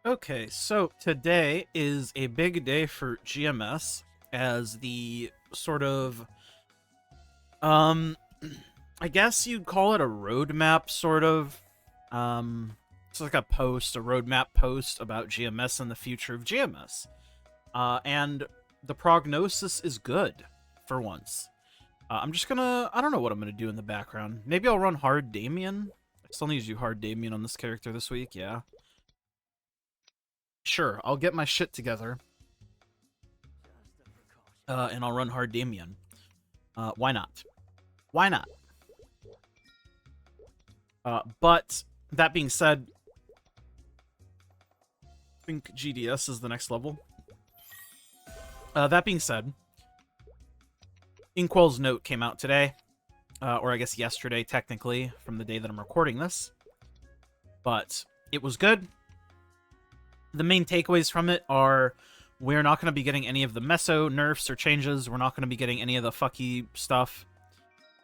Okay, so today is a big day for GMS as the sort of, um, I guess you'd call it a roadmap, sort of. It's like a post, a roadmap post about GMS and the future of GMS. And the prognosis is good for once. I'm just gonna, I don't know what I'm gonna do in the background. Maybe I'll run hard Damien. I still need to do hard Damien on this character this week, yeah. Sure, I'll get my shit together. And I'll run hard Damien. Why not? Why not? But that being said, I think GDS is the next level. That being said, Inkwell's note came out today, or I guess yesterday, technically, from the day that I'm recording this. But it was good. The main takeaways from it are we're not going to be getting any of the meso nerfs or changes. We're not going to be getting any of the fucky stuff.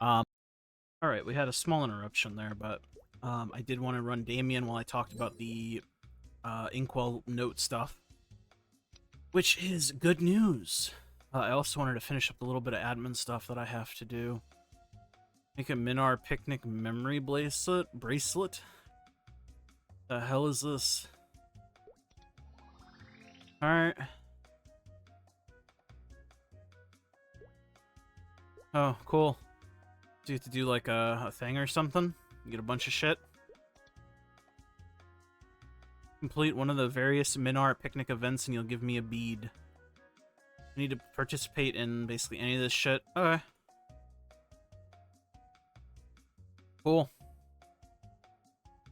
Alright, we had a small interruption there, but I did want to run Damien while I talked about the Inkwell note stuff, which is good news. I also wanted to finish up a little bit of admin stuff that I have to do. Make a Minar Picnic memory bracelet. The hell is this? Alright. Oh, cool. Do you have to do like a thing or something? You get a bunch of shit? Complete one of the various Minar Picnic events and you'll give me a bead. I need to participate in basically any of this shit. Okay. Cool.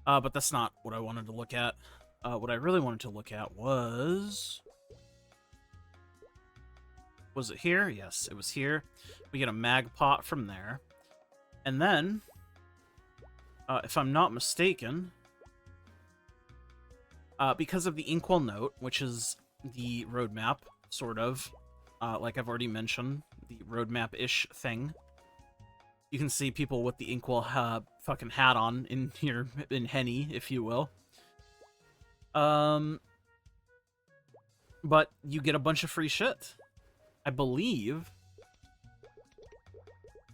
But that's not what I wanted to look at. What I really wanted to look at was... Was it here? Yes, it was here. We get a mag pot from there. And then, if I'm not mistaken, because of the Inkwell note, which is the roadmap, sort of, like I've already mentioned, the roadmap-ish thing, you can see people with the Inkwell fucking hat on in here, in Henny, if you will. But you get a bunch of free shit. I believe,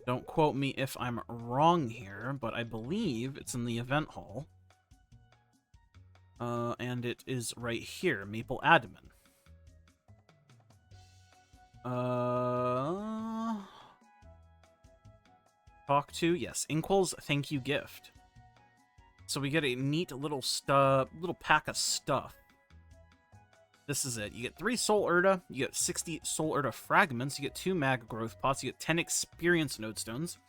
don't quote me if I'm wrong here, but I believe it's in the event hall. And it is right here, Maple Admin. Talk to, yes, Inkwell's thank you gift. So we get a neat little pack of stuff. This is it. You get 3 Soul Urda, you get 60 Soul Urda fragments, you get 2 mag growth pots, you get 10 experience node stones.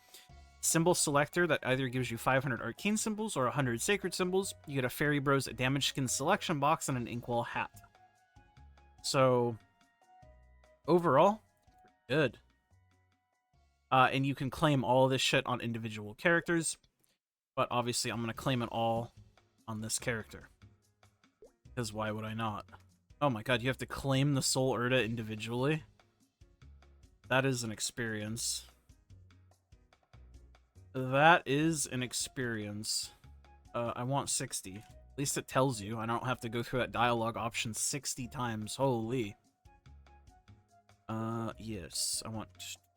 Symbol selector that either gives you 500 arcane symbols or 100 sacred symbols. You get a Fairy Bros damage skin selection box and an Inkwell hat. So, overall, good. And you can claim all of this shit on individual characters. But obviously, I'm going to claim it all on this character. Because why would I not? Oh my god, you have to claim the Soul Urda individually? That is an experience. That is an experience. I want 60. At least it tells you. I don't have to go through that dialogue option 60 times. Holy. Yes. I want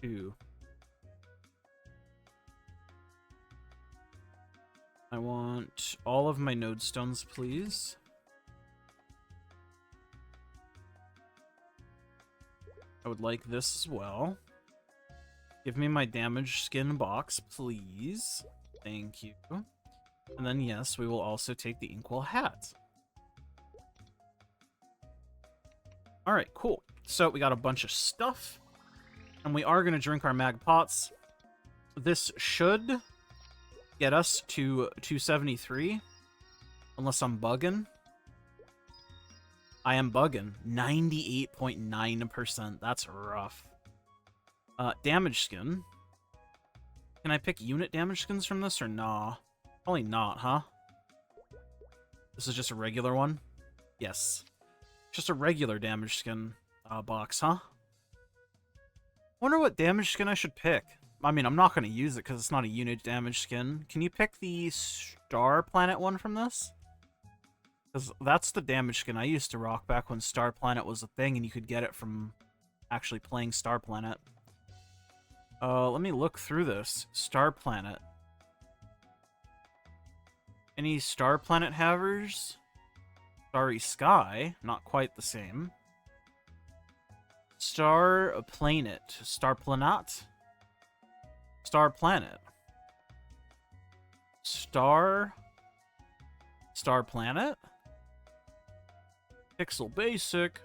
2. I want all of my node stones, please. I would like this as well. Give me my damage skin box, please. Thank you. And then, yes, we will also take the Inkwell hat. Alright, cool. So, we got a bunch of stuff. And we are going to drink our mag pots. This should get us to 273. Unless I'm bugging. I am bugging. 98.9%. That's rough. Damage skin. Can I pick unit damage skins from this or nah? Probably not, huh? This is just a regular one? Yes. Just a regular damage skin box, huh? Wonder what damage skin I should pick. I mean, I'm not going to use it because it's not a unit damage skin. Can you pick the Star Planet one from this? Because that's the damage skin I used to rock back when Star Planet was a thing and you could get it from actually playing Star Planet. Let me look through this. Star Planet. Any Star Planet havers? Starry Sky, not quite the same. Star Planet. Star Planet? Star Planet. Star Planet? Pixel Basic.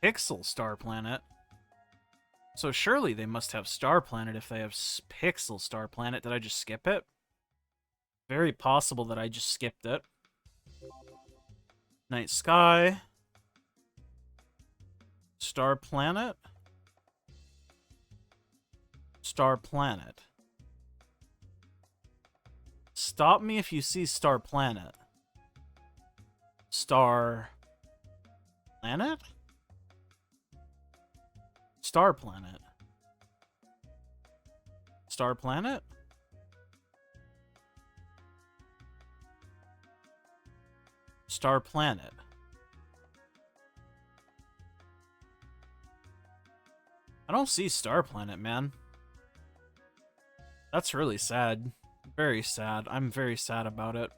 Pixel Star Planet. So surely they must have Star Planet if they have Pixel Star Planet. Did I just skip it? Very possible that I just skipped it. Night Sky. Star Planet. Star Planet. Stop me if you see Star Planet. Star Planet? Star Planet. Star Planet? Star Planet. I don't see Star Planet, man. That's really sad. Very sad. I'm very sad about it.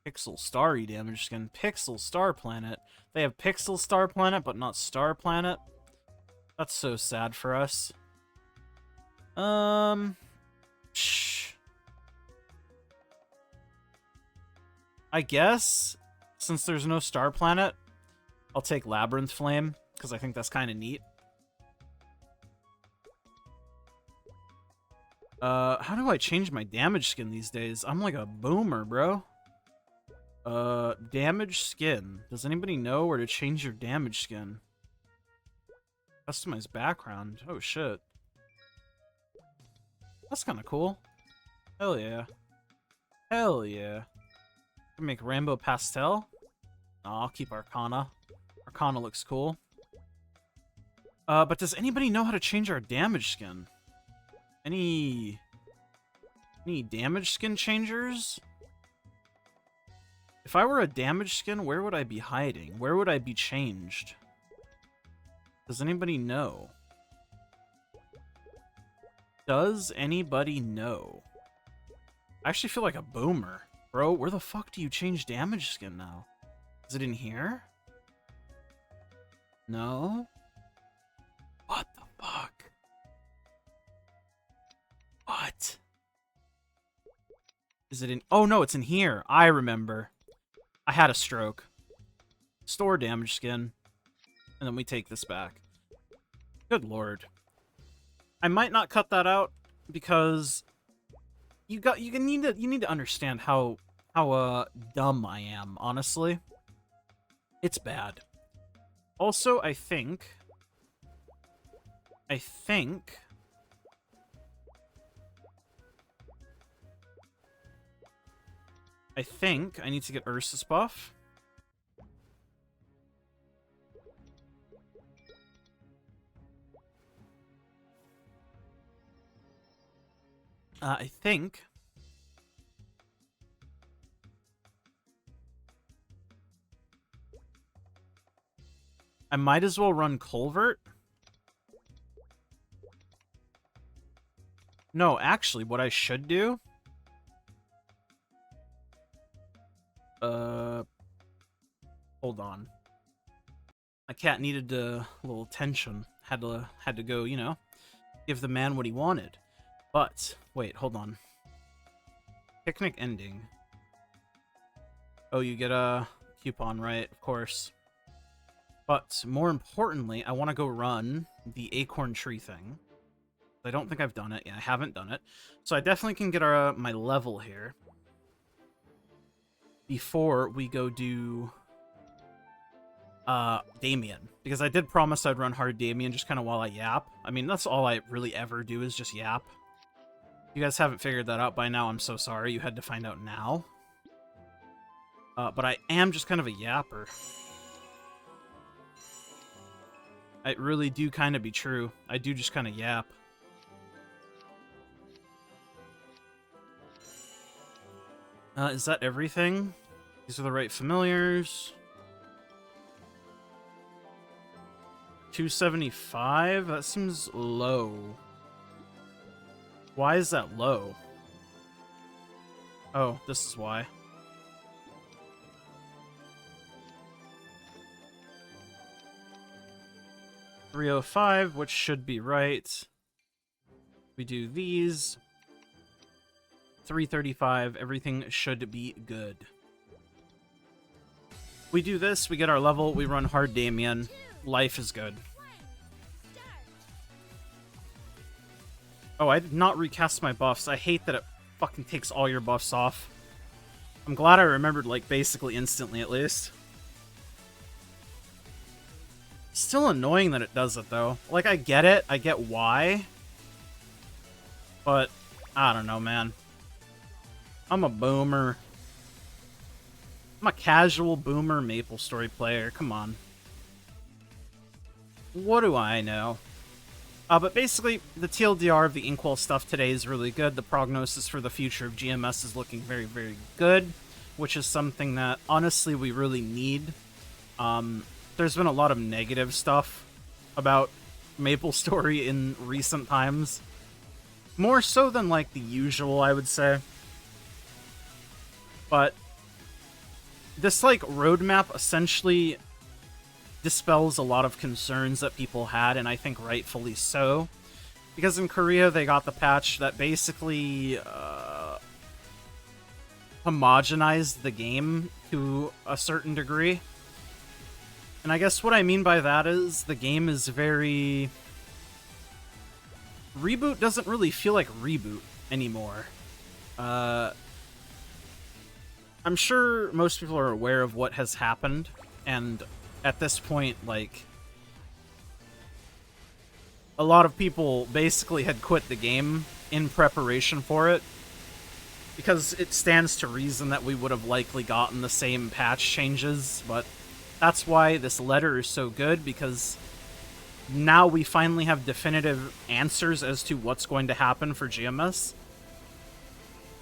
Pixel Starry damage skin. Pixel Star Planet. They have Pixel Star Planet, but not Star Planet. That's so sad for us. Shh. I guess, since there's no Star Planet, I'll take Labyrinth Flame, because I think that's kind of neat. How do I change my damage skin these days? I'm like a boomer, bro. Damage skin. Does anybody know where to change your damage skin? Customize background. Oh, shit. That's kind of cool. Hell yeah. Hell yeah. Make Rainbow Pastel. No, I'll keep Arcana. Arcana looks cool. But does anybody know how to change our damage skin? Any damage skin changers? If I were a damage skin, where would I be hiding? Where would I be changed? Does anybody know? Does anybody know? I actually feel like a boomer. Bro, where the fuck do you change damage skin now? Is it in here? No? What the fuck? What? Is it in... Oh, no, it's in here. I remember. I had a stroke. Store damage skin. And then we take this back. Good lord. I might not cut that out because you need to understand how dumb I am, honestly. It's bad. Also, I think I need to get Urss Buff. I think I might as well run Culvert. No, actually, what I should do... Hold on. My cat needed a little attention. Had to go, you know, give the man what he wanted. But, wait, hold on. Picnic ending. Oh, you get a coupon, right? Of course. But, more importantly, I want to go run the acorn tree thing. I don't think I've done it. Yeah, I haven't done it. So I definitely can get my level here before we go do Damien. Because I did promise I'd run hard Damien just kind of while I yap. I mean, that's all I really ever do is just yap. If you guys haven't figured that out by now, I'm so sorry. You had to find out now. But I am just kind of a yapper. I really do kind of be true. I do just kind of yap. Is that everything? These are the right familiars. 275? That seems low. Why is that low? Oh, this is why. $305, which should be right. We do these. $335, everything should be good. We do this, we get our level, we run hard Damien. Life is good. Oh, I did not recast my buffs. I hate that it fucking takes all your buffs off. I'm glad I remembered, like, basically instantly at least. Still annoying that it does it, though. Like, I get it. I get why. But, I don't know, man. I'm a boomer. I'm a casual boomer MapleStory player. Come on. What do I know? But basically, the TLDR of the Inkwell stuff today is really good. The prognosis for the future of GMS is looking very, very good, which is something that, honestly, we really need. There's been a lot of negative stuff about MapleStory in recent times. More so than, like, the usual, I would say. But this, like, roadmap essentially dispels a lot of concerns that people had, and I think rightfully so. Because in Korea, they got the patch that basically homogenized the game to a certain degree. And I guess what I mean by that is the game is very... Reboot doesn't really feel like Reboot anymore. I'm sure most people are aware of what has happened, and at this point, like, a lot of people basically had quit the game in preparation for it, because it stands to reason that we would have likely gotten the same patch changes, but that's why this letter is so good, because now we finally have definitive answers as to what's going to happen for GMS.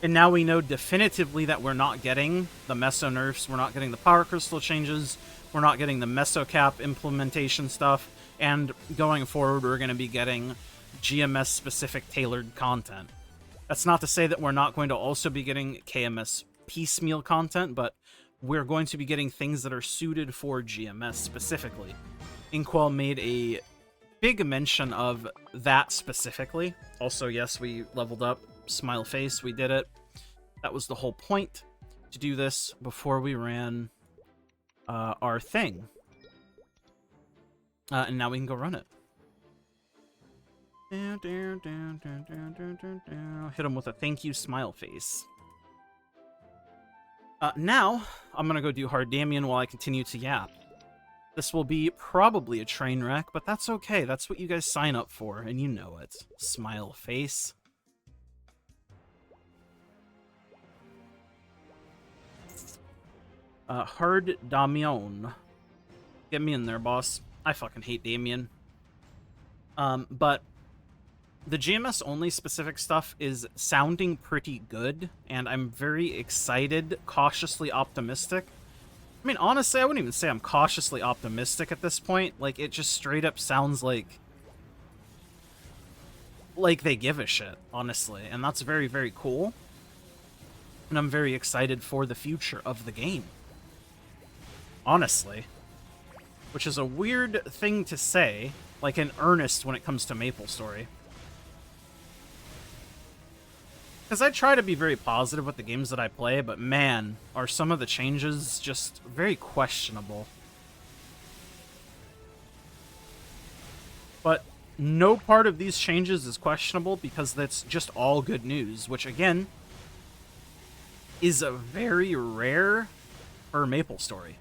And now we know definitively that we're not getting the Meso nerfs, we're not getting the Power Crystal changes, we're not getting the Mesocap implementation stuff, and going forward we're going to be getting GMS-specific tailored content. That's not to say that we're not going to also be getting KMS piecemeal content, but we're going to be getting things that are suited for GMS specifically. Inkwell made a big mention of that specifically. Also, yes, we leveled up. Smile face, we did it. That was the whole point, to do this before we ran our thing. And now we can go run it. Hit him with a thank you smile face. Now, I'm gonna go do hard Damien while I continue to yap. This will be probably a train wreck, but that's okay. That's what you guys sign up for, and you know it. Smile face. Hard Damien. Get me in there, boss. I fucking hate Damien. But the GMS-only specific stuff is sounding pretty good, and I'm very excited, cautiously optimistic. I mean, honestly, I wouldn't even say I'm cautiously optimistic at this point. Like, it just straight up sounds like they give a shit, honestly. And that's very, very cool. And I'm very excited for the future of the game. Honestly. Which is a weird thing to say, like in earnest when it comes to MapleStory. Because I try to be very positive with the games that I play, but man, are some of the changes just very questionable. But no part of these changes is questionable because that's just all good news, which again, is a very rare for MapleStory.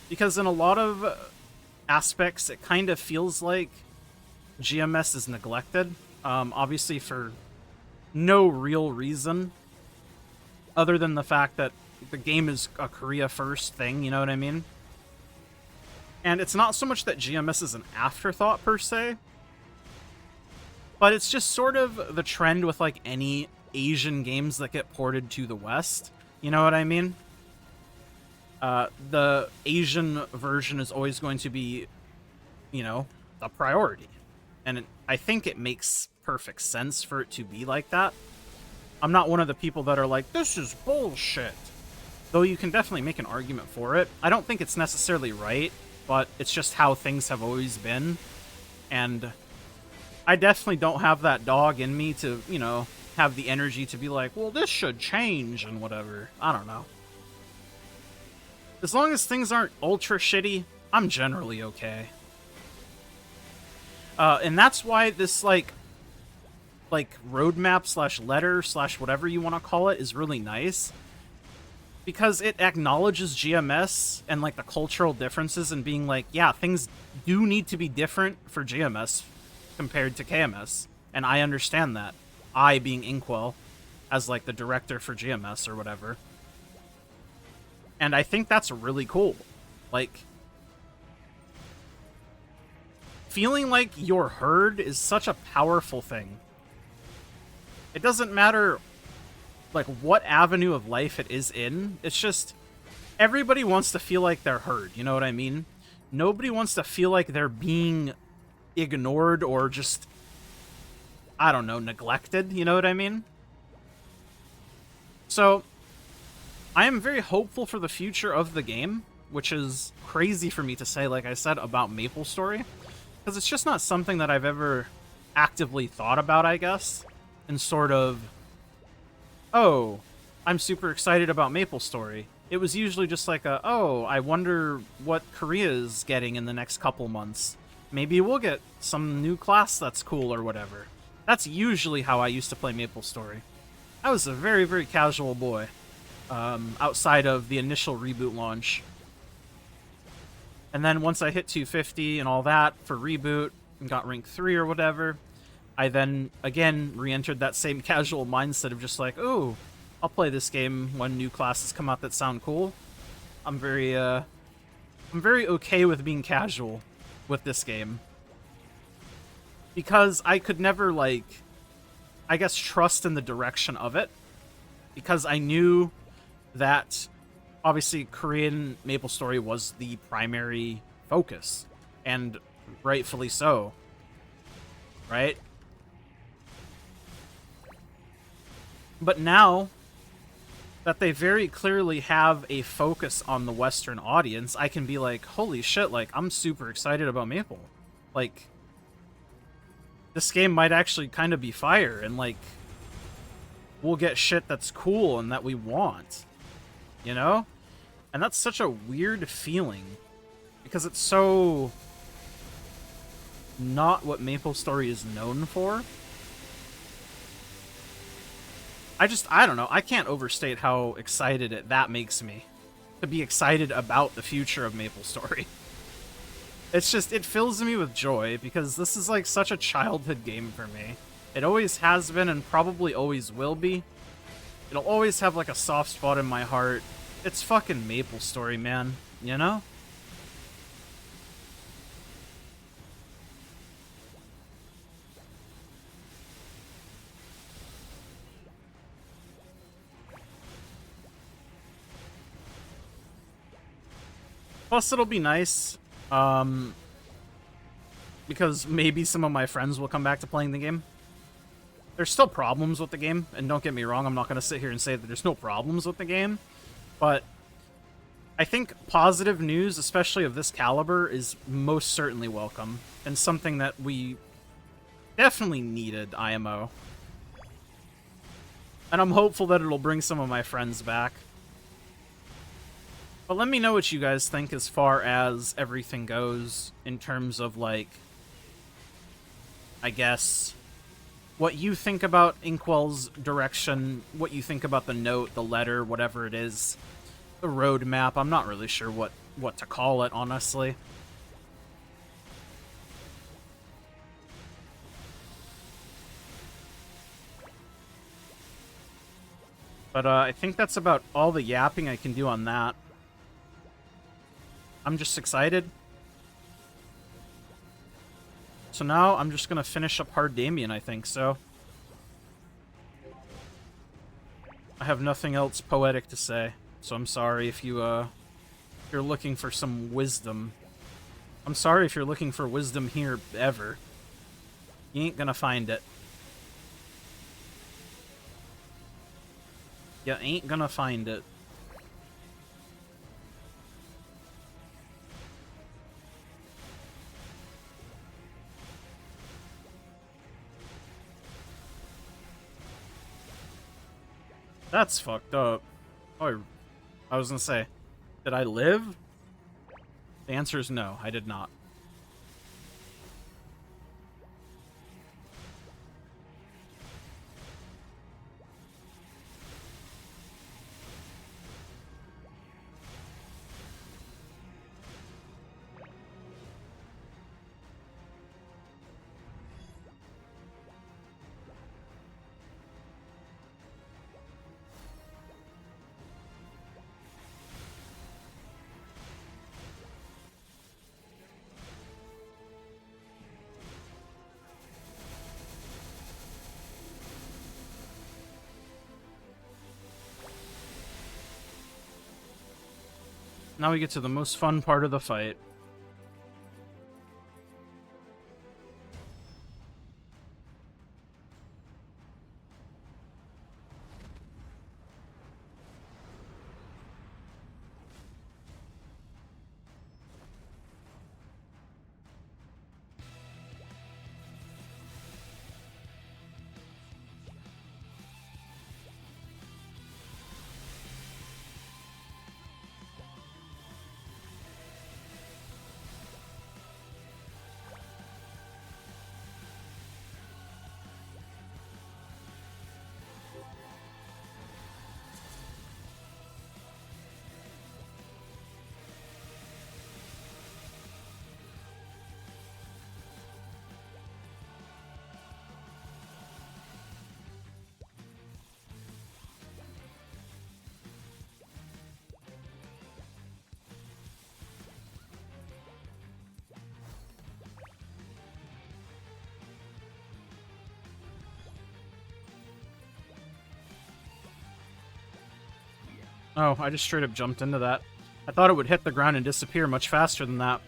Because in a lot of aspects, it kind of feels like GMS is neglected. Obviously for no real reason other than the fact that the game is a Korea first thing, you know what I mean? And it's not so much that GMS is an afterthought per se, but it's just sort of the trend with like any Asian games that get ported to the West. You know what I mean? The Asian version is always going to be, you know, a priority. And I think it makes perfect sense for it to be like that. I'm not one of the people that are like, this is bullshit. Though you can definitely make an argument for it. I don't think it's necessarily right, but it's just how things have always been. And I definitely don't have that dog in me to, you know, have the energy to be like, well, this should change and whatever. I don't know. As long as things aren't ultra shitty, I'm generally okay. And that's why this, like roadmap slash letter slash whatever you want to call it is really nice. Because it acknowledges GMS and, like, the cultural differences and being like, yeah, things do need to be different for GMS compared to KMS. And I understand that. I, being Inkwell, as, like, the director for GMS or whatever. And I think that's really cool. Like, feeling like you're heard is such a powerful thing. It doesn't matter, like, what avenue of life it is in. It's just, everybody wants to feel like they're heard, you know what I mean? Nobody wants to feel like they're being ignored or just, I don't know, neglected, you know what I mean? So, I am very hopeful for the future of the game, which is crazy for me to say, like I said, about MapleStory, because it's just not something that I've ever actively thought about, I guess, and sort of, oh, I'm super excited about MapleStory. It was usually just like a, oh, I wonder what Korea's getting in the next couple months. Maybe we'll get some new class that's cool or whatever. That's usually how I used to play MapleStory. I was a very, very casual boy, outside of the initial reboot launch. And then once I hit 250 and all that for reboot and got rank 3 or whatever, I then, again, re-entered that same casual mindset of just like, oh, I'll play this game when new classes come out that sound cool. I'm very okay with being casual with this game. Because I could never, like, I guess, trust in the direction of it. Because I knew that, obviously, Korean MapleStory was the primary focus. And rightfully so. Right? But now that they very clearly have a focus on the Western audience, I can be like, holy shit, like, I'm super excited about Maple. Like, this game might actually kind of be fire, and, like, we'll get shit that's cool and that we want. You know? And that's such a weird feeling. Because it's so not what MapleStory is known for. I don't know. I can't overstate how excited that makes me. To be excited about the future of MapleStory. It's just, it fills me with joy, because this is, like, such a childhood game for me. It always has been, and probably always will be. It'll always have, like, a soft spot in my heart. It's fucking MapleStory, man. You know? Plus, it'll be nice, because maybe some of my friends will come back to playing the game. There's still problems with the game, and don't get me wrong, I'm not going to sit here and say that there's no problems with the game, but I think positive news, especially of this caliber, is most certainly welcome, and something that we definitely needed, IMO. And I'm hopeful that it'll bring some of my friends back. But let me know what you guys think as far as everything goes in terms of, like, I guess, what you think about Inkwell's direction, what you think about the note, the letter, whatever it is, the roadmap. I'm not really sure what to call it, honestly. But I think that's about all the yapping I can do on that. I'm just excited. So now I'm just going to finish up Hard Damien, I think, so. I have nothing else poetic to say, so I'm sorry if you're looking for some wisdom. I'm sorry if you're looking for wisdom here ever. You ain't gonna find it. You ain't gonna find it. That's fucked up. Oh, I was gonna say, did I live? The answer is no, I did not. Now we get to the most fun part of the fight. Oh, I just straight up jumped into that. I thought it would hit the ground and disappear much faster than that.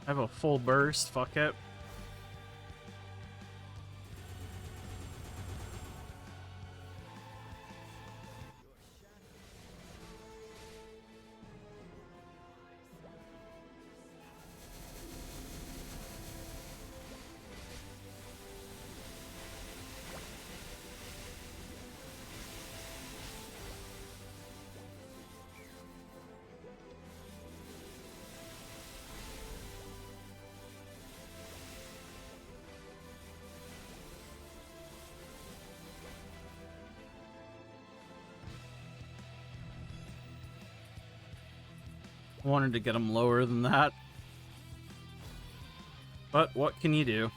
I have a full burst, fuck it. Wanted to get him lower than that. But what can you do?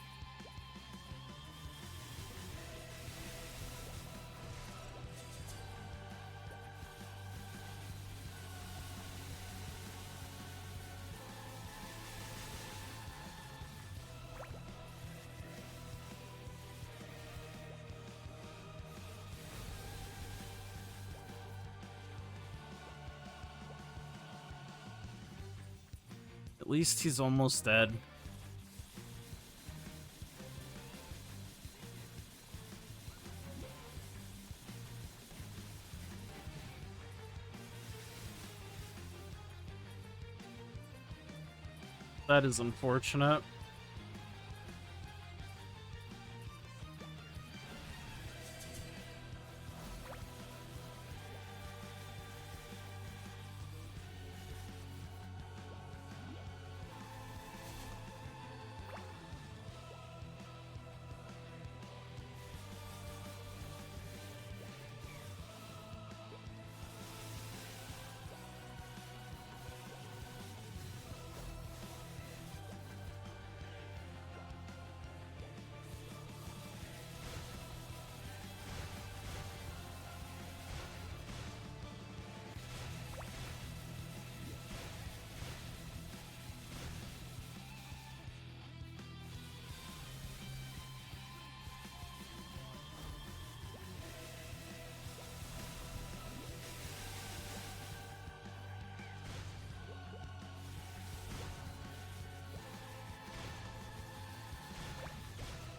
At least he's almost dead. That is unfortunate.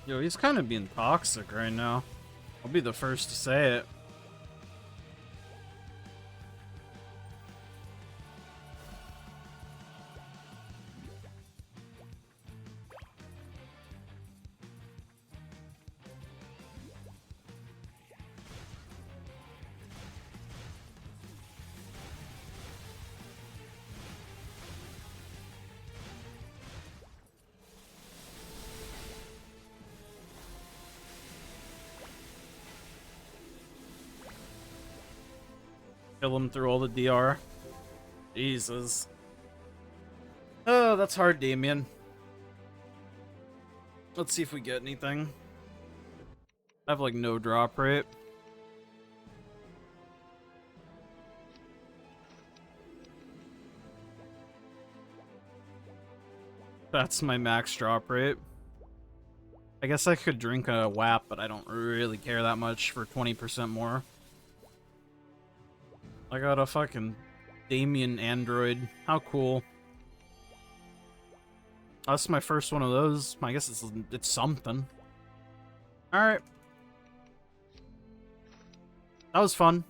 Yo, he's kind of being toxic right now. I'll be the first to say it. Kill him through all the DR. Jesus. Oh, that's hard, Damien. Let's see if we get anything. I have like no drop rate. That's my max drop rate. I guess I could drink a WAP, but I don't really care that much for 20% more. I got a fucking Damien android. How cool. That's my first one of those. I guess it's something. Alright. That was fun.